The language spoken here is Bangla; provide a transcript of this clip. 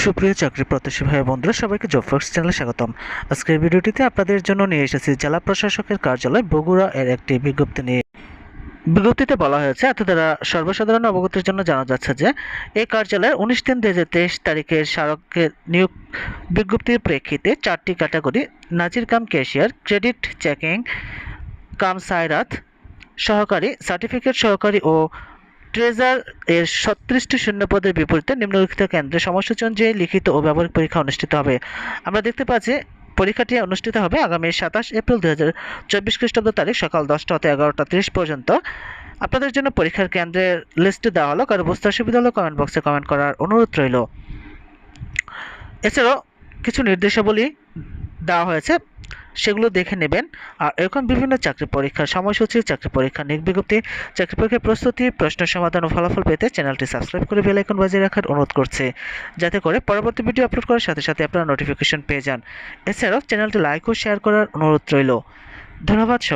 সুপ্রিয় চাকরি প্রত্যাশী ভাই বন্ধুরা, সবাইকে জব ফোর্স চ্যানেলে স্বাগতম। আজকের ভিডিওটিতে আপনাদের জন্য নিয়ে এসেছি জেলা প্রশাসকের কার্যালয় বগুড়া এর একটি বিজ্ঞপ্তি নিয়ে। বিজ্ঞপ্তিতে বলা হয়েছে, এত দ্বারা সর্বসাধারণ অবগতির জন্য জানা যাচ্ছে যে এই কার্যালয়ের 19/3/2023 তারিখের স্মারকের নিয়োগ বিজ্ঞপ্তির প্রেক্ষিতে 4টি ক্যাটাগরি নাজির কাম ক্যাশিয়ার, ক্রেডিট চেকিং কাম সাইরাত সহকারী, সার্টিফিকেট সহকারী ও ট্রেজার এর 36টি শূন্যপদের বিপরীতে নিম্নলিখিত কেন্দ্রে সময়সূচি অনুযায়ী লিখিত ও ব্যবহারিক পরীক্ষা অনুষ্ঠিত হবে। আমরা দেখতে পাচ্ছি পরীক্ষাটি অনুষ্ঠিত হবে আগামী 27 এপ্রিল 2024 খ্রিস্টাব্দ তারিখ সকাল 10টা হতে 11টা 30 পর্যন্ত। আপনাদের জন্য পরীক্ষার কেন্দ্রের লিস্ট দেওয়া হলো, কারো বুঝতে অসুবিধা হলে কমেন্ট বক্সে কমেন্ট করার অনুরোধ রইল। এছাড়াও কিছু নির্দেশাবলী দেওয়া হয়েছে, সেগুলো দেখে নেবেন। আর এরকম বিভিন্ন চাকরি পরীক্ষার সময়সূচি, চাকরি পরীক্ষা নিয়োগ বিজ্ঞপ্তি, চাকরি পরীক্ষার প্রস্তুতি, প্রশ্ন সমাধান ও ফলাফল পেতে চ্যানেলটি সাবস্ক্রাইব করে বেল আইকন বাজিয়ে রাখার অনুরোধ করছে, যাতে করে পরবর্তী ভিডিও আপলোড করার সাথে সাথে আপনারা নোটিফিকেশন পেয়ে যান। এছাড়াও চ্যানেলটি লাইক ও শেয়ার করার অনুরোধ রইল। ধন্যবাদ সবাই।